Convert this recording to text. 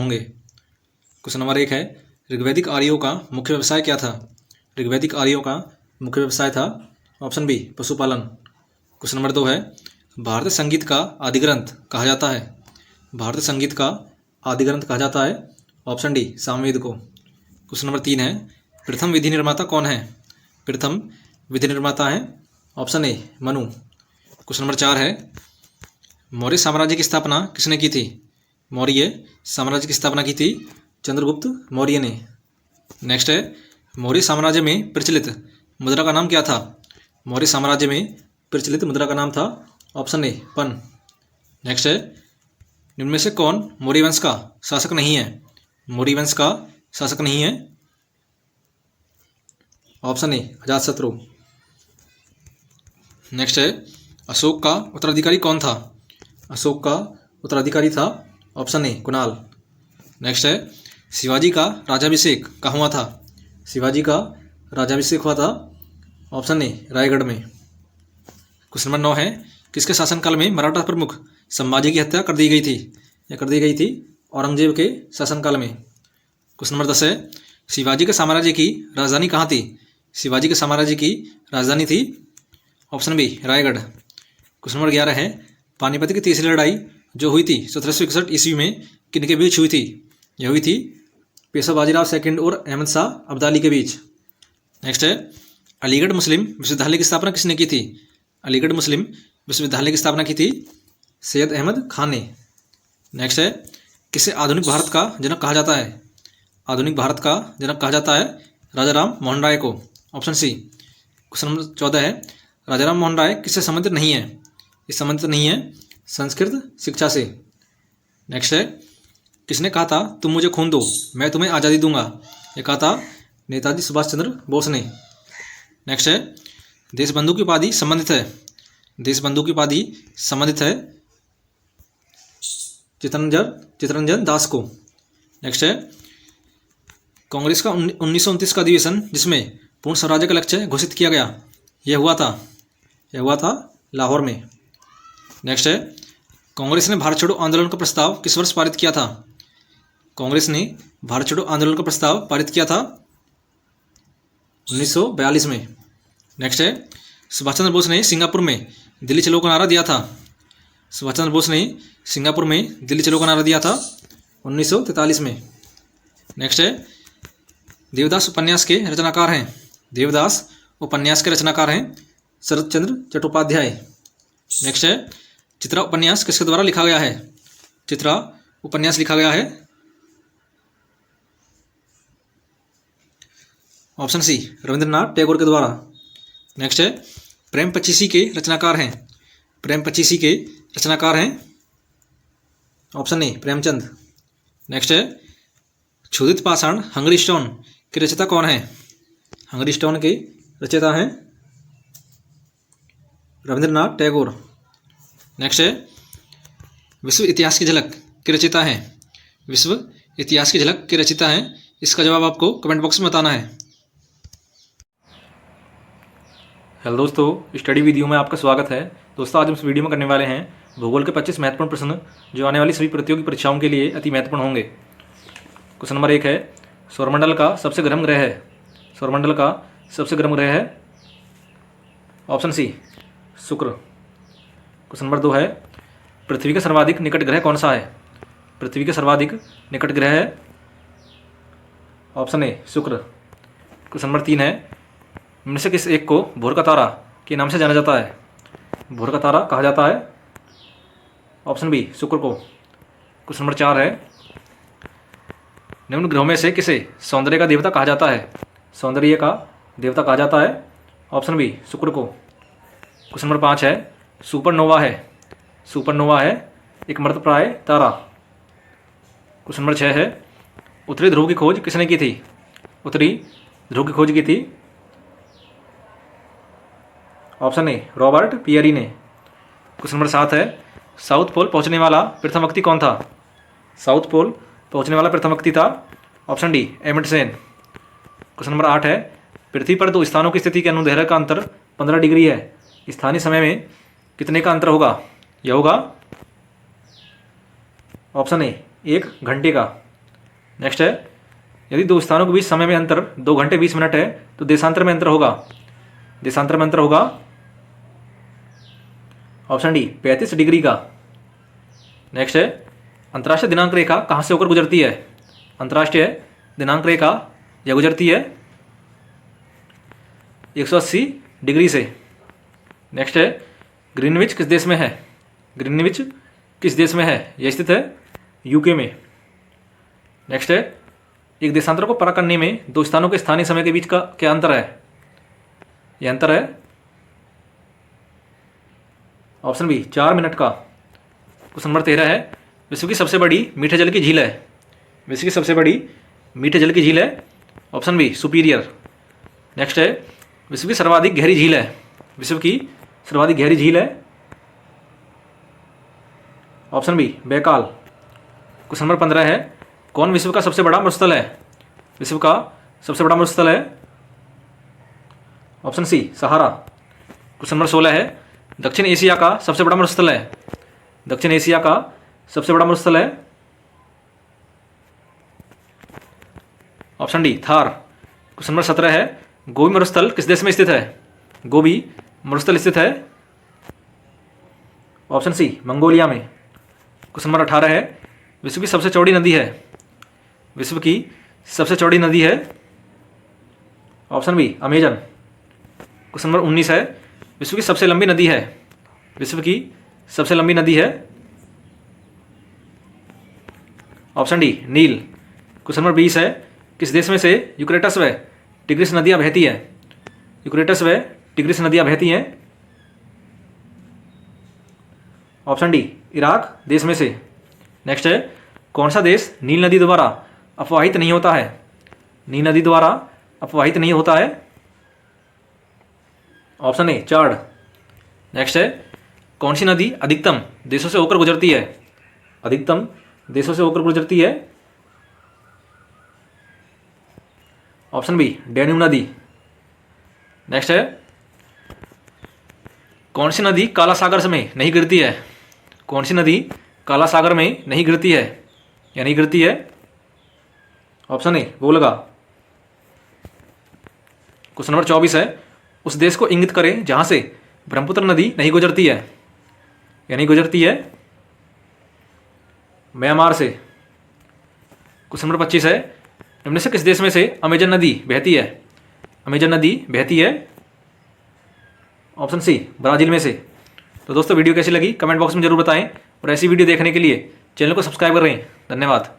होंगे। Question number 1 है, ऋग्वैदिक आर्यों का मुख्य व्यवसाय क्या था? ऋग्वैदिक आर्यों का मुख्य व्यवसाय था ऑप्शन बी पशुपालन। क्वेश्चन नंबर 2 है, भारतीय संगीत का आदि ग्रंथ कहा जाता है? भारतीय संगीत का आदि ग्रंथ कहा जाता है ऑप्शन डी सामवेद को। क्वेश्चन नंबर 3 है, प्रथम विधि निर्माता कौन है? प्रथम विधि निर्माता है option A Manu. Question number 4 है, मौर्य साम्राज्य की स्थापना किसने की थी? मौर्य साम्राज्य की स्थापना की थी चंद्रगुप्त मौर्य ने। नेक्स्ट है, मौर्य साम्राज्य में प्रचलित मुद्रा का नाम क्या था? मौर्य साम्राज्य में प्रचलित मुद्रा का नाम था ऑप्शन ए पन। नेक्स्ट है, निम्न में से कौन मौर्य वंश का शासक नहीं है? मौर्य वंश का शासक नहीं है ऑप्शन ए अजातशत्रु। नेक्स्ट है, अशोक का उत्तराधिकारी कौन था? अशोक का उत्तराधिकारी था ऑप्शन ए कुणाल। नेक्स्ट है, शिवाजी का राज्याभिषेक कहाँ हुआ था? शिवाजी का राज्याभिषेक हुआ था ऑप्शन ए रायगढ़ में। क्वेश्चन नंबर 9 है, किसके शासनकाल में मराठा प्रमुख संभाजी की हत्या कर दी गई थी? या कर दी गई थी औरंगजेब के शासनकाल में। क्वेश्चन नंबर 10 है, शिवाजी के साम्राज्य की राजधानी कहाँ थी? शिवाजी के साम्राज्य की राजधानी थी option B Raigad. Question number 11 है, पानीपत की तीसरी लड़ाई जो हुई थी 1761 ईस्वी में किनके बीच हुई थी? यह हुई थी पेशवा बाजीराव सेकंड और अहमद शाह अब्दाली के बीच। नेक्स्ट है, अलीगढ़ मुस्लिम विश्वविद्यालय की स्थापना किसने की थी? अलीगढ़ मुस्लिम विश्वविद्यालय की स्थापना की थी सैयद अहमद खान ने। नेक्स्ट है, किसे आधुनिक भारत का जनक कहा जाता है? आधुनिक भारत का जनक कहा जाता है राजा राम मोहन राय को, ऑप्शन सी। क्वेश्चन नंबर 14 है, राजा राम मोहन राय किससे संबंधित नहीं है? इस संबंधित नहीं है संस्कृत शिक्षा से। नेक्स्ट है, किसने कहा था तुम मुझे खून दो मैं तुम्हें आज़ादी दूंगा? ये कहा था नेताजी सुभाष चंद्र बोस ने। नेक्स्ट है, देशबंधु की उपाधि संबंधित है? देशबंधु की उपाधि संबंधित है चित्तरंजन दास को। नेक्स्ट है, कांग्रेस का 1929 का अधिवेशन जिसमें पूर्ण स्वराज्य का लक्ष्य घोषित किया गया, यह हुआ था लाहौर में। नेक्स्ट है, कांग्रेस ने भारत छोड़ो आंदोलन का प्रस्ताव किस वर्ष पारित किया था? कांग्रेस ने भारत छोड़ो आंदोलन का प्रस्ताव पारित किया था 1942 में। नेक्स्ट है, सुभाष चंद्र बोस ने सिंगापुर में दिल्ली चलो का नारा दिया था? सुभाष चंद्र बोस ने सिंगापुर में दिल्ली चलो का नारा दिया था 1943 में। नेक्स्ट है, देवदास उपन्यास के रचनाकार हैं? देवदास उपन्यास के रचनाकार हैं शरत चंद्र चट्टोपाध्याय। नेक्स्ट है, चित्रा उपन्यास किसके द्वारा लिखा गया है? चित्रा उपन्यास लिखा गया है ऑप्शन सी रविंद्रनाथ टैगोर के द्वारा। नेक्स्ट है, प्रेम पचीसी के रचनाकार हैं? प्रेम पचीसी के रचनाकार हैं ऑप्शन ए प्रेमचंद। नेक्स्ट है, क्षुधित पाषाण हंगरी स्टोन के रचयिता कौन है? हंगरी स्टोन के रचयिता हैं रविंद्रनाथ टैगोर। नेक्स्ट है, विश्व इतिहास की झलक के रचयिता हैं? विश्व इतिहास की झलक के रचयिता हैं, इसका जवाब आपको कमेंट बॉक्स में बताना है। हेलो दोस्तों, स्टडी वीडियो में आपका स्वागत है। दोस्तों, आज हम इस वीडियो में करने वाले हैं भूगोल के 25 महत्वपूर्ण प्रश्न जो आने वाली सभी प्रतियोगी परीक्षाओं के लिए अति महत्वपूर्ण होंगे। क्वेश्चन नंबर 1 है, सौरमंडल का सबसे गर्म ग्रह है? सौरमंडल का सबसे गर्म ग्रह है ऑप्शन सी शुक्र। क्वेश्चन नंबर 2 है, पृथ्वी का सर्वाधिक निकट ग्रह कौन सा है? पृथ्वी का सर्वाधिक निकट ग्रह है ऑप्शन ए शुक्र। क्वेश्चन नंबर 3 है, इनमें से किस एक को भोर का तारा के नाम से जाना जाता है? भोर का तारा कहा जाता है ऑप्शन बी शुक्र को। क्वेश्चन नंबर 4 है, निम्न ग्रहों में से किसे सौंदर्य का देवता कहा जाता है? सौंदर्य का देवता कहा जाता है ऑप्शन बी शुक्र को। क्वेश्चन नंबर 5 है, सुपरनोवा है एक मृतप्राय तारा। क्वेश्चन नंबर 6 है, उत्तरी ध्रुव की खोज किसने की थी? उत्तरी ध्रुव की खोज की थी ऑप्शन ए रॉबर्ट पियरी ने। क्वेश्चन नंबर 7 है, साउथ पोल पहुंचने वाला प्रथम व्यक्ति कौन था? साउथ पोल पहुंचने वाला प्रथम व्यक्ति था ऑप्शन डी एमंडसेन। क्वेश्चन नंबर 8 है, पृथ्वी पर दो स्थानों की स्थिति के अनुदैर्ध्य का अंतर 15 डिग्री है, स्थानीय समय में कितने का अंतर होगा? यह होगा ऑप्शन ए 1 घंटे का। नेक्स्ट है, यदि दो स्थानों के बीच समय में अंतर 2 घंटे 20 मिनट है तो देशांतर में अंतर होगा, देशांतर में अंतर होगा ऑप्शन डी 35 डिग्री का। नेक्स्ट है, अंतर्राष्ट्रीय दिनांक रेखा कहाँ से होकर गुजरती है? अंतर्राष्ट्रीय दिनांक रेखा यह गुजरती है 180 डिग्री से। नेक्स्ट है, ग्रीनविच किस देश में है? ग्रीनविच किस देश में है? यह स्थित है यूके में। नेक्स्ट है, एक देशांतर को पार करने में दो स्थानों के स्थानीय समय के बीच का क्या अंतर है? यह अंतर है ऑप्शन बी 4 मिनट का। क्वेश्चन नंबर 13 है, विश्व की सबसे बड़ी मीठे जल की झील है? विश्व की सबसे बड़ी मीठे जल की झील है ऑप्शन बी सुपीरियर। नेक्स्ट है, विश्व की सर्वाधिक गहरी झील है? विश्व की सर्वाधिक गहरी झील है option B Baikal. Question number 15 है, कौन विश्व का सबसे बड़ा मरुस्थल है? विश्व का सबसे बड़ा मरुस्थल है ऑप्शन सी सहारा। क्वेश्चन नंबर 16 है, दक्षिण एशिया का सबसे बड़ा मरुस्थल है? दक्षिण एशिया का सबसे बड़ा मरुस्थल है option D Thar. Question number 17 है, गोबी मरुस्थल किस देश में स्थित है? गोबी मरुस्थल स्थित है ऑप्शन सी मंगोलिया में। क्वेश्चन नंबर 18 है, विश्व की सबसे चौड़ी नदी है? विश्व की सबसे चौड़ी नदी है option B Amazon. Question number 19 है, विश्व की सबसे लंबी नदी है? विश्व की सबसे लंबी नदी है ऑप्शन डी नील। क्वेश्चन नंबर 20 है, किस देश में से यूक्रेटस व टिग्रिस नदियां बहती है? यूक्रेटस व टिग्रिस नदियां बहती हैं ऑप्शन डी इराक देश में से। नेक्स्ट है, कौन सा देश नील नदी द्वारा अपवाहित नहीं होता है? नील नदी द्वारा अपवाहित नहीं होता है ऑप्शन ए चाड। नेक्स्ट है, कौन सी नदी अधिकतम देशों से होकर गुजरती है? अधिकतम देशों से होकर गुजरती है ऑप्शन बी डैन्यूब नदी। नेक्स्ट है, कौन सी नदी काला सागर में नहीं गिरती है? कौन सी नदी काला सागर में नहीं गिरती है या नहीं गिरती है option A Volga. Question number 24 है, उस देश को इंगित करें जहां से ब्रह्मपुत्र नदी नहीं गुजरती है या नहीं गुजरती है म्यांमार से। क्वेश्चन नंबर 25 है, निम्न से किस देश में से अमेजन नदी बहती है? अमेजन नदी बहती है ऑप्शन सी ब्राजील में से। तो दोस्तों वीडियो कैसी लगी कमेंट बॉक्स में जरूर बताएं और ऐसी वीडियो देखने के लिए चैनल को सब्सक्राइब कर रहे हैं। धन्यवाद।